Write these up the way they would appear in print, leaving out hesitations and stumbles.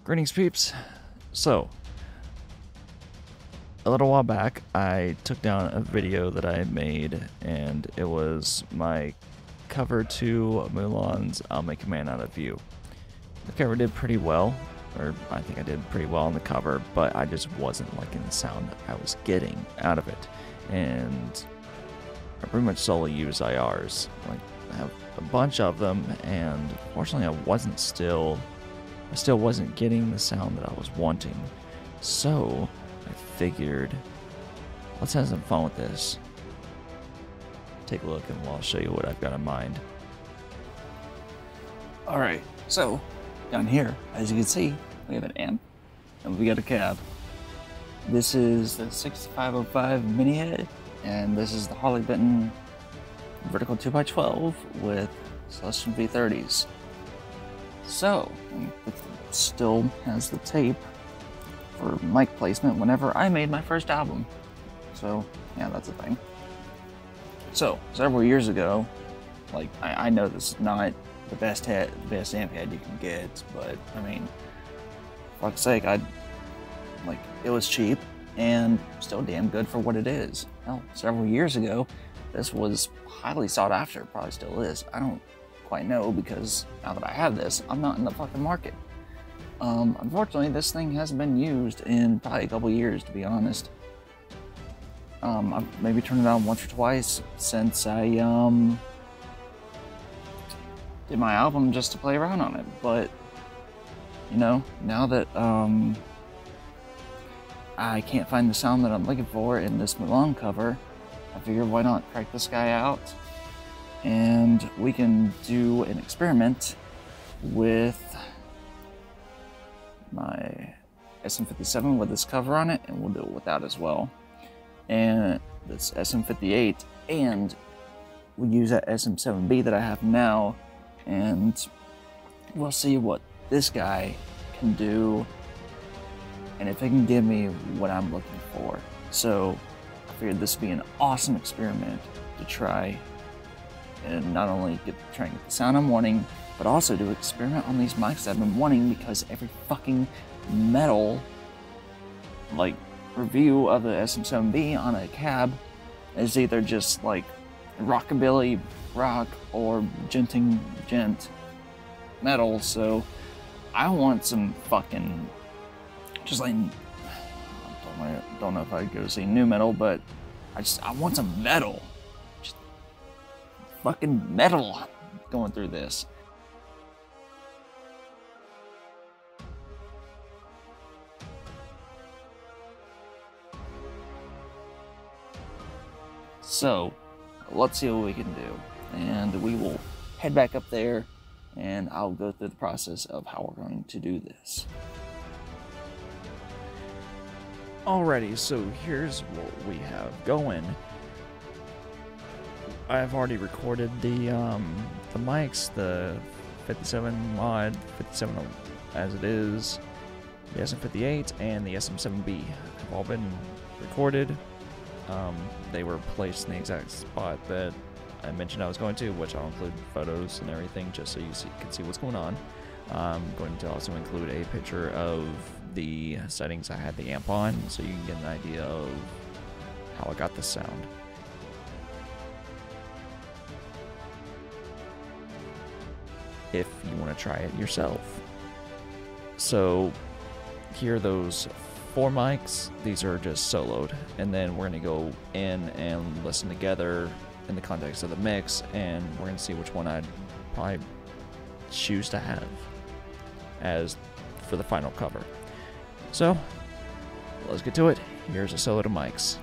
Greetings, peeps. So, a little while back, I took down a video that I had made, and it was my cover to Mulan's I'll Make a Man Out of You. The cover did pretty well, or I think I did pretty well on the cover, but I just wasn't liking the sound I was getting out of it. And I pretty much solely use IRs. Like, I have a bunch of them, and fortunately I still wasn't getting the sound that I was wanting. So I figured, let's have some fun with this. Take a look and I'll show you what I've got in mind. Alright, so down here, as you can see, we have an amp and we got a cab. This is the 6505 mini head, and this is the Harley Benton vertical 2x12 with Celestial V30s. So, it still has the tape for mic placement whenever I made my first album. So, yeah, that's a thing. So, several years ago, like, I know this is not the best amp head you can get, but, I mean, for fuck's sake, it was cheap and still damn good for what it is. Hell, several years ago, this was highly sought after, probably still is. I don't quite know, because now that I have this, I'm not in the fucking market. Unfortunately, this thing hasn't been used in probably a couple years, to be honest. I've maybe turned it on once or twice since I did my album just to play around on it. But you know, now that I can't find the sound that I'm looking for in this Mulan cover, I figured why not crack this guy out, and we can do an experiment with my SM57 with this cover on it, and we'll do it with that as well. And this SM58, and we'll use that SM7B that I have now, and we'll see what this guy can do, and if it can give me what I'm looking for. So I figured this would be an awesome experiment to try and not only try and get the sound I'm wanting, but also to experiment on these mics that I've been wanting, because every fucking metal like review of the SM7B on a cab is either just like rockabilly rock or gent metal. So I want some fucking just like, I don't know if I'd go say new metal, but I want some metal. Just fucking metal going through this. So let's see what we can do, and we will head back up there, and I'll go through the process of how we're going to do this. Alrighty, so here's what we have going. I've already recorded the mics, the 57 mod, 57 as it is, the SM58, and the SM7B have all been recorded. They were placed in the exact spot that I mentioned I was going to, which I'll include photos and everything just so you can see what's going on. I'm going to also include a picture of the settings I had the amp on, so you can get an idea of how I got the sound. If you want to try it yourself. So here are those 4 mics. These are just soloed, and then we're going to go in and listen together in the context of the mix, and we're going to see which one I'd probably choose to have as for the final cover. So let's get to it. Here's a solo to mics.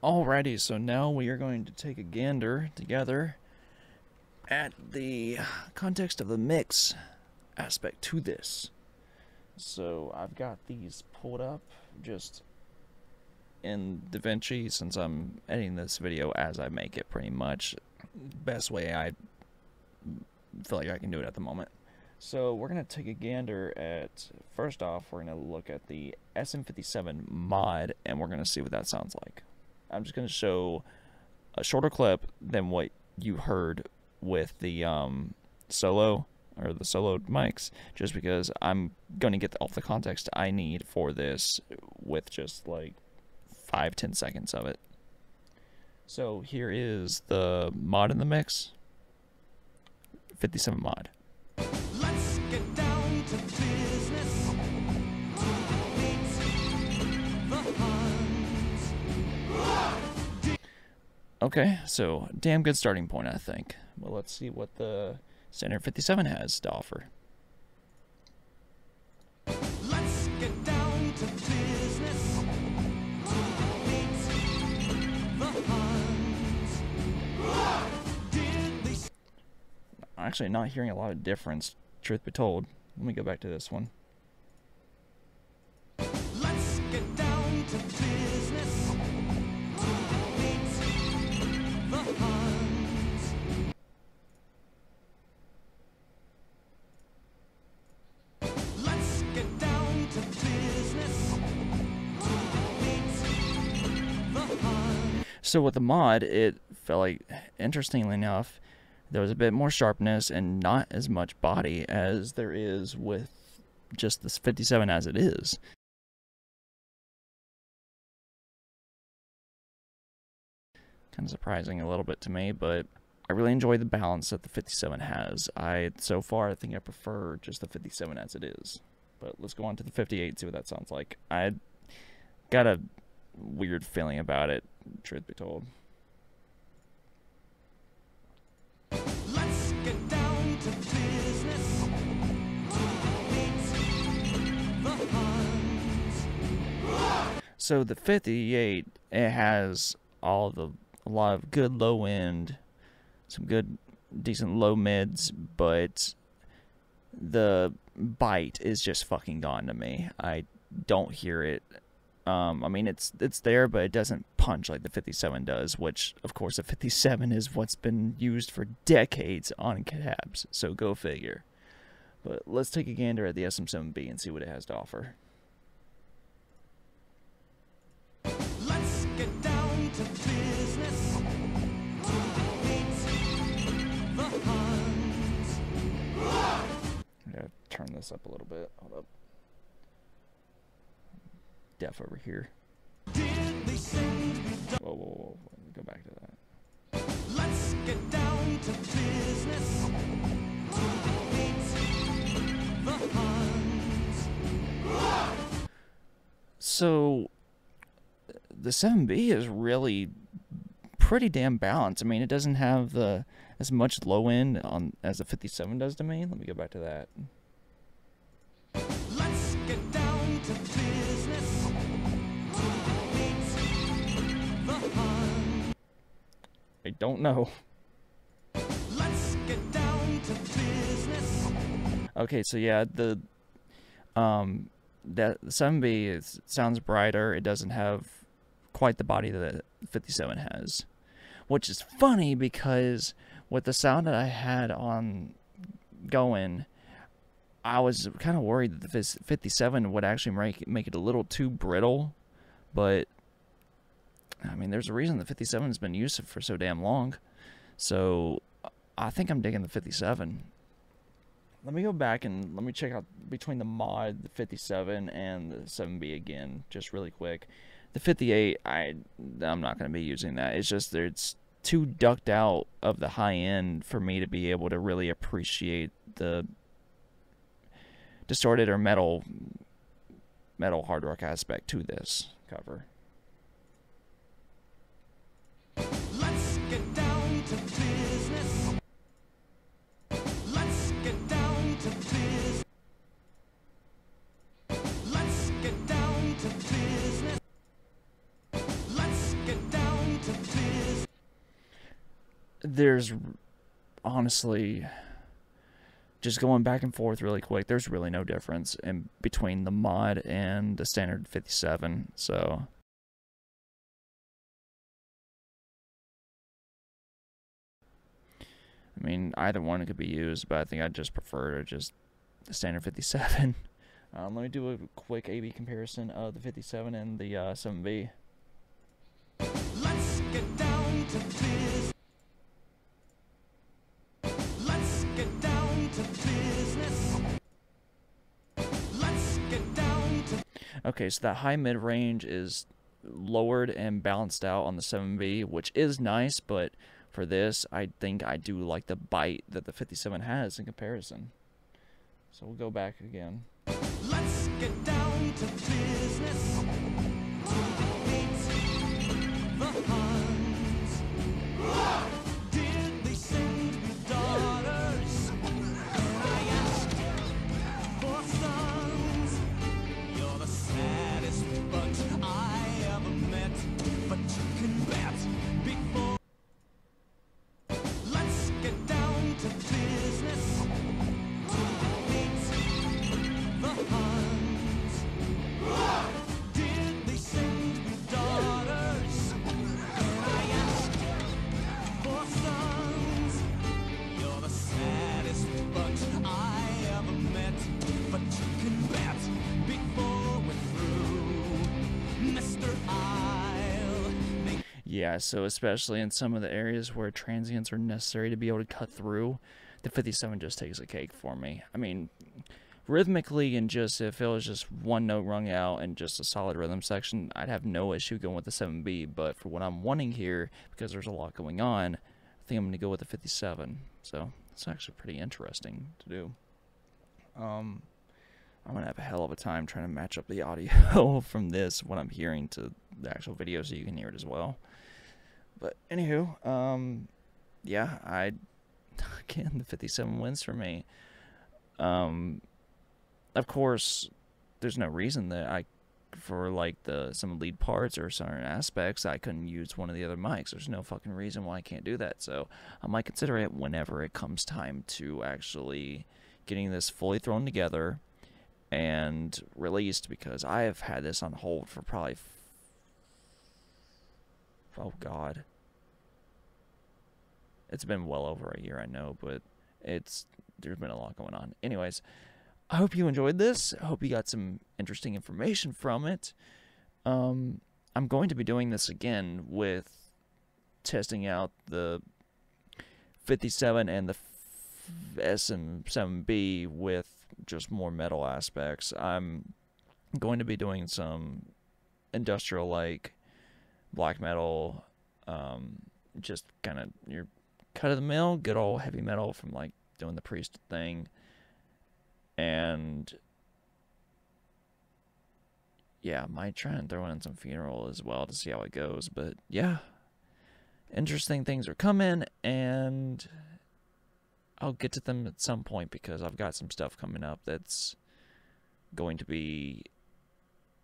Alrighty, so now we are going to take a gander together at the context of the mix aspect to this. So I've got these pulled up just in DaVinci since I'm editing this video as I make it pretty much. Best way I feel like I can do it at the moment. So we're going to take a gander at, first off, we're going to look at the SM57 mod and we're going to see what that sounds like. I'm just going to show a shorter clip than what you heard with the solo or the soloed mics, just because I'm going to get all the context I need for this with just like 5-10 seconds of it. So here is the mod in the mix, 57 mod. Let's get down to business. Okay, so damn good starting point, I think. Well, let's see what the Standard 57 has to offer. Let's get down to business. I'm actually not hearing a lot of difference, truth be told. Let me go back to this one. Let's get down to business. Let's get down to business. So with the mod, it felt like, interestingly enough, there was a bit more sharpness and not as much body as there is with just this 57 as it is. Kind of surprising a little bit to me, but I really enjoy the balance that the 57 has. So far, I think I prefer just the 57 as it is. But let's go on to the 58, see what that sounds like. I got a weird feeling about it, truth be told. Let's get down to business. So the 58, it has a lot of good low end, some good decent low mids, but the bite is just fucking gone to me. I don't hear it. I mean, it's there, but it doesn't punch like the 57 does, which, of course, the 57 is what's been used for decades on cabs, so go figure. But let's take a gander at the SM7B and see what it has to offer. Let's get down to business. I gotta turn this up a little bit. Hold up. Def over here. Whoa. Let me go back to that. Let's get down to business. So the 7B is really pretty damn balanced. I mean, it doesn't have as much low end on as the 57 does to me. Let me go back to that. Let's get down to business. I don't know. Let's get down to business. Okay, so yeah, the 7B sounds brighter. It doesn't have quite the body that the 57 has, which is funny because with the sound that I had on going, I was kind of worried that the 57 would actually make it a little too brittle, but I mean, there's a reason the 57 has been used for so damn long, so I think I'm digging the 57. Let me go back and let me check out between the mod, the 57, and the 7B again, just really quick. The 58, I'm not going to be using that. It's just it's too ducked out of the high end for me to be able to really appreciate the distorted or metal hard rock aspect to this cover. Let's get down to business. Let's get down to business. Let's get down to business. Let's get down there's honestly, just going back and forth really quick, there's really no difference in between the mod and the standard 57. So I mean, either one could be used, but I think I'd just prefer to just the standard 57. Let me do a quick A/B comparison of the 57 and the 7B. Let's get down to business. Let's get down to business. Let's get down to. Okay, so that high mid range is lowered and balanced out on the 7B, which is nice, but for this, I think I do like the bite that the 57 has in comparison. So we'll go back again. Let's get down to business. To defeat the Huns. Did they send you daughters? I asked for sons. You're the saddest bunch I ever met, but you can bet before. Let's get down to business. To defeat the Huns. Did they send you daughters? I asked for sons. You're the saddest bunch I ever met, but you can bet before we're through, Mr. I'll make. Yeah, so especially in some of the areas where transients are necessary to be able to cut through, the 57 just takes a cake for me. I mean, rhythmically and just if it was just one note rung out and just a solid rhythm section, I'd have no issue going with the 7B. But for what I'm wanting here, because there's a lot going on, I think I'm going to go with the 57. So it's actually pretty interesting to do. I'm going to have a hell of a time trying to match up the audio from this, what I'm hearing, to the actual video so you can hear it as well. But anywho, yeah, again, the 57 wins for me. Of course, there's no reason that for like some lead parts or certain aspects, I couldn't use one of the other mics. There's no fucking reason why I can't do that. So I might consider it whenever it comes time to actually getting this fully thrown together and released, because I have had this on hold for probably, oh god, it's been well over a year, I know, but there's been a lot going on. Anyways, I hope you enjoyed this. I hope you got some interesting information from it. I'm going to be doing this again with testing out the 57 and the SM7B with just more metal aspects. I'm going to be doing some industrial like black metal, just kind of your cut of the mill, good old heavy metal from like doing the Priest thing. And yeah, might try and throw in some funeral as well to see how it goes. But yeah, interesting things are coming, and I'll get to them at some point because I've got some stuff coming up that's going to be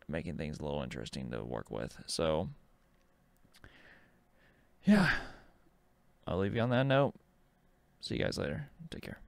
making things a little interesting to work with. So yeah, I'll leave you on that note. See you guys later. Take care.